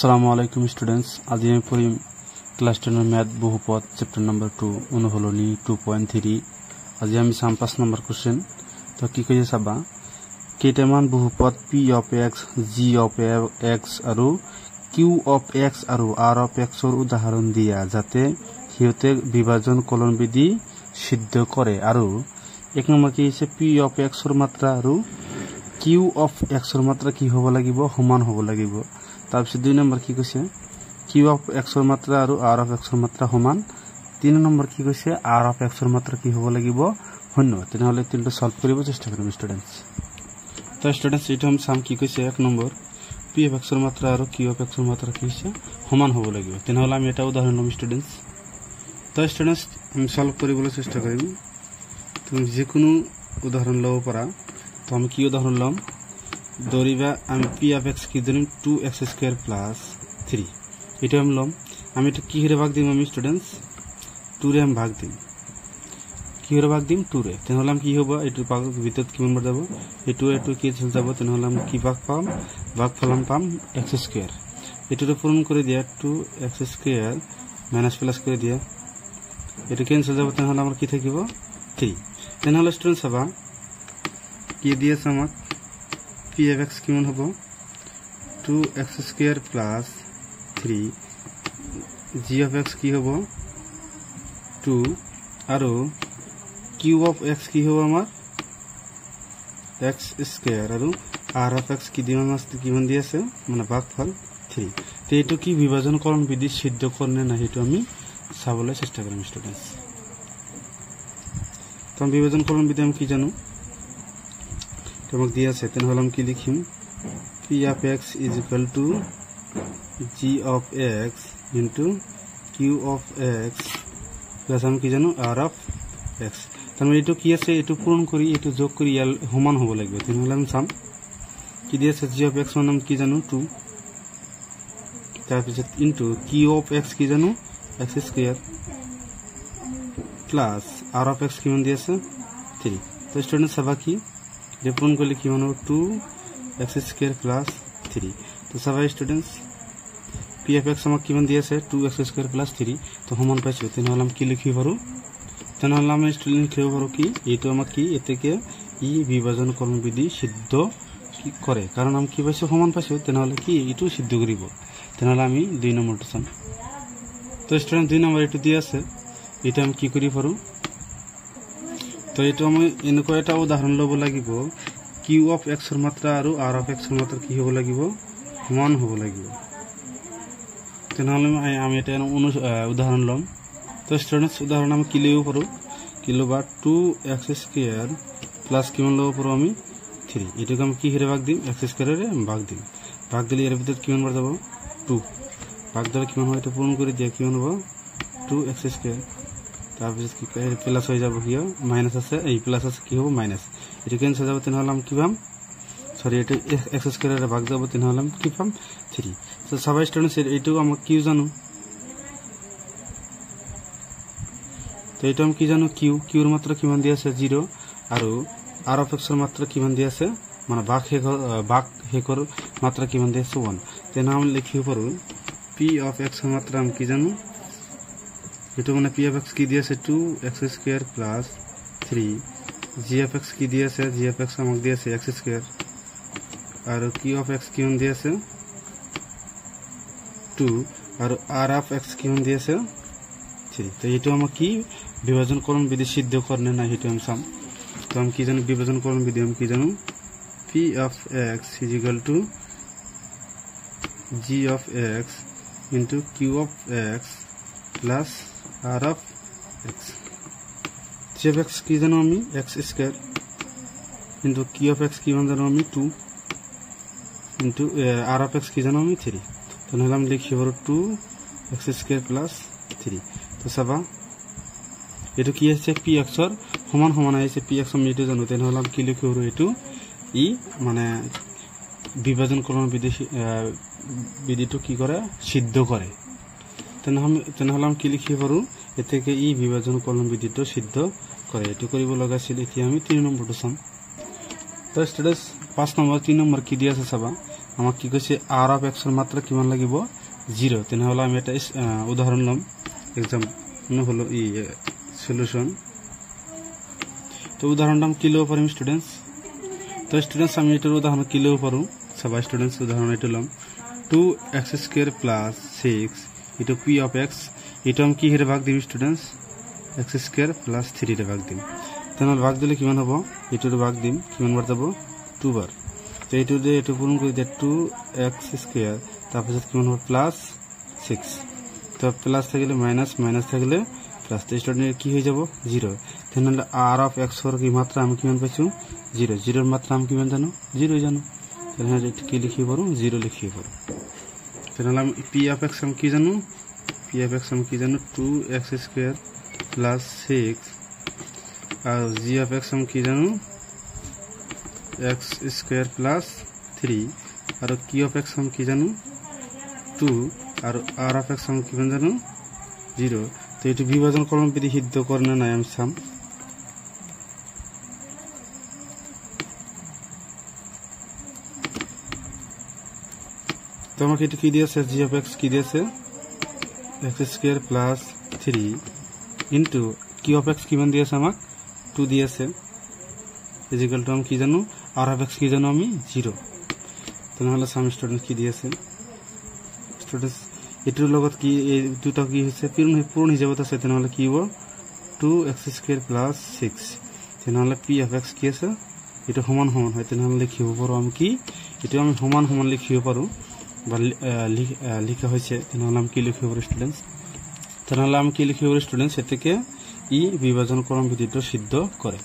Assalamualaikum students. আজি আমি পড়িম class 10 math বহুপদ chapter number 2 অনুহলনী 2.3 আজি আমি সাম 5 নাম্বার কোশ্চেন তো কি কইছে সাবা কেইটামান বহুপদ p of x g of x আৰু q of x আৰু r of x ৰ উদাহৰণ দিয়া যাতে হিয়তে বিভাজন কলন বিধি সিদ্ধ কৰে আৰু এক নম্বৰ কি হৈছে p of x ৰ মাত্ৰা আৰু q of x ৰ মাত্ৰা কি হ'ব লাগিব সমান হ'ব লাগিব তারপর 2 নম্বর কি কইছে q of x এর মাত্রা আর r of x এর মাত্রা সমান 3 নম্বর কি কইছে r of x এর মাত্রা কি হবে লাগিব শূন্য তেনহলে তিনটা সলভ কৰিব চেষ্টা কৰিম স্টুডেন্টস তো স্টুডেন্টস এটা हम সাম কি কইছে 1 নম্বর p of x এর মাত্রা আর q of x এর মাত্রা কি হৈছে সমান হ'ব লাগিব তেনহলে আমি এটা উদাহরণ লম স্টুডেন্টস তো স্টুডেন্টস আমি সলভ কৰিবলৈ চেষ্টা কৰিম তুমি যে কোনো উদাহরণ লব পারা তো আমি কি উদাহরণ লম দরিবা আমি p of x কি ধরিম 2x স্কয়ার প্লাস 3 এটা আমি লম আমি এটা কি হিরে ভাগ দিম আমি স্টুডেন্টস 2 রে আমি ভাগ দিম কি হিরে ভাগ দিম 2 রে তাহলে আমি কি হবে এটার ভাগ ভিতর কি নম্বর যাব এই 2 এ 2 কি চলে যাব তাহলে আমি কি ভাগ ফলন পাম x স্কয়ার এটারে পূরণ করে দিয়া 2x স্কয়ার মাইনাস প্লাস করে দিয়া এটা ক্যান্সেল যাব তাহলে আমার কি থাকিব 3 তাহলে স্টুডেন্টস হবা কি দিয়েছে আমার p of x কিমান হ'ব 2x square plus 3 g of x কি হ'ব 2 আৰু q of x কি হ'ব আমাৰ x স্কয়াৰ আৰু r of x কি দিমান আছে কিমান দি আছে মানে ভাগফল 3 তে এটো কি বিভাজনকরণ বিধি সিদ্ধ করনে না হেতু আমি চাবলৈ চেষ্টা কৰিম স্টুডেন্টস তো বিভাজনকরণ বিধি আমি কি জানো তোমাক দিয়া আছে তেনহলে আমি কি লিখিম p of x is equal to g of x into q of x plus আমি কি জানো r of x তাহলে এটো কি আছে এটো পূরণ করি এটো যোগ করি এল সমান হ'ব লাগিব তেনহলে আমি চাম কি দিয়া আছে g of x মান আমি কি জানো 2 তারপর into q of x কি জানো x square plus r of x কিমান দিয়া আছে 3 তো স্টুডেন্ট সবা কি রেপন করলে কি মানে 2x স্কয়ার প্লাস 3 তো সবাই স্টুডেন্টস p of x আমাক কিমান দি আছে 2x স্কয়ার প্লাস 3 তো সমান পাইছো তেনহলে আমি কি লিখিব পাৰো তেনহলে আমি স্টুডেন্ট লিখিব পাৰো কি এটো আমাক কি এতেকে ই বিভাজন করণ বিধি সিদ্ধ কি করে কারণ আমি কি পাইছো সমান পাইছো তেনহলে কি এটো সিদ্ধ করিব তেনহলে আমি 2 নম্বরটা চাম তো স্টুডেন্ট 2 নম্বর এটো দি আছে এটা আমি কি করি পাৰো তো এটা আমি এনেকৈ এটা উদাহরণ লব লাগিব q of x এর মাত্রা আর r of x এর মাত্রা কি হ'ব লাগিব সমান হ'ব লাগিব তেনহলে আমি এটা উদাহরণ লম তো স্টুডেন্টস উদাহরণ আমি কি লিব পাৰো কি লবা 2x স্কয়াৰ প্লাস কিমান লব পাৰো আমি 3 এটাকে আমি কি হিরে ভাগ দিম x স্কয়ারের ভাগ দিম ভাগ দিলে এর ভিতর কিমান বার যাব 2 ভাগ দিলে কিমান হয় এটা পূরণ করে দিয়া কিমান হবে 2x স্কয়ার তারপর কি প্লাস হয়ে যাব কি মাইনাস আছে এই প্লাস আছে কি হবে মাইনাস এটা ক্যান্সেল যাব তেনহলে আমি কি পাম সরি এটা x স্কয়ারের ভাগ যাব তেনহলে আমি কি পাম 3 তো সবাই স্টুডেন্টস এইটো আমি কি জানো তো এটা আমি কি জানো q এর মাত্রা কিমান দি আছে 0 আৰু r of x এৰ মাত্ৰা কিমান দি আছে মানে ভাগ হেকৰ মাত্ৰা কিমান দি আছে 1 তেনহলে আমি লিখিব পাৰো p of x এর মাত্রা আমি কি জানো এটা মানে p of x কি দিয়েছে 2x square plus 3 g of x কি দিয়েছে g of x আমাক দিয়েছে x স্কয়ার আর q of x কিমান দিয়েছে 2 আর r of x কিমান দিয়েছে 3 তো এটা আমাক কি বিভাজনকরণ বিধি সিদ্ধ করনে না এটা আমি সাম তো আমি কি জানি বিভাজনকরণ বিধি আমি কি জানো p of x is equal to g of x into q of x plus r of x g of x কি জানো আমি x square into q of x কি জানো আমি 2 into r of x কি জানো আমি 3 তাহলে আমি লিখি পারো 2x স্কয়ার প্লাস 3 তো সবা এটো কি আছে p x এর সমান সমান আছে p x আমি এটো জানো তাহলে আমি কি লিখি পারো এটো ই মানে বিভাজন করণ বিধিটো কি করে সিদ্ধ করে তেনহলে আমি কি লিখিব পাৰো এতেকে ই বিভাজন কলম বিধিটো সিদ্ধ কৰে এটো কৰিব লগা ছিল এতিয়া আমি 3 নম্বৰটো চাম তো স্টুডেন্টস 5 নম্বৰ 3 নম্বৰ কি দিয়া আছে চাবা আমাক কি কৈছে r অফ x এর মাত্রা কিমান লাগিব 0 তেনেহলে আমি এটা উদাহরণ লম एग्जाम হলো সলিউশন তো উদাহরণটা কি লব পারিম স্টুডেন্টস তো স্টুডেন্টস আমি এটার উদাহরণ কি লব পারু সবাই স্টুডেন্টস উদাহরণ এটা লম 2x² + 6 এটা p অফ x এটা আমি কি হিরে ভাগ দিম স্টুডেন্টস x² + 3 রে ভাগ দিম তাহলে ভাগ দিলে কিমান হবে এটার ভাগ দিম কিমান বার দেব 2 বার তো এটু দিয়ে এটু পূরণ করে দে 2x² তারপর কিমান হবে +6 তো প্লাস থাকলে মাইনাস মাইনাস থাকলে প্লাস তো স্টুডেন্ট কি হয়ে যাব 0 তাহলে r অফ x এর কি মাত্রা আমি কিমান পাইছো 0 0 এর মাত্রা আমি কিমান জানো 0 জানো তাহলে এটা কি লিখি পারো 0 লিখি পারো তাহলে আমি p অফ x আমি কি জানো p অফ x আমি কি জানো 2x² + 6 are g of x আমি কি জানো x² + 3 are q of x আমি কি জানো 2 আর r অফ x আমি কি জানো 0 তো এটি বিভাজন কলম বিধি সিদ্ধ করে না আমি সাম তো আমাকে এটা কি দিয়েছে g অফ x কি দিয়েছে x² + 3 into q of x কিমান দিয়েছে আমাক 2 দিয়েছে ইকুয়াল টু আমি কি জানো r অফ x কি জানো আমি 0 তাহলে সাম স্টুডেন্ট কি দিয়েছে স্টুডেন্টস এটার লগত কি এই দুটো কি হচ্ছে পূরণ হিসাবে তো সেটা হলো কি হবে 2x² + 6 তাহলে p অফ x কি আছে এটা সমান সমান হয় তাহলে লিখিব পারো আমি কি এটা আমি সমান সমান লিখিব পারো বা লিখা হয়েছে তাহলে আমি কি লিখিব পারো স্টুডেন্টস তাহলে আমি কি লিখিব পারো স্টুডেন্টস এটাকে বিভাজন করণ বিধিটা সিদ্ধ করে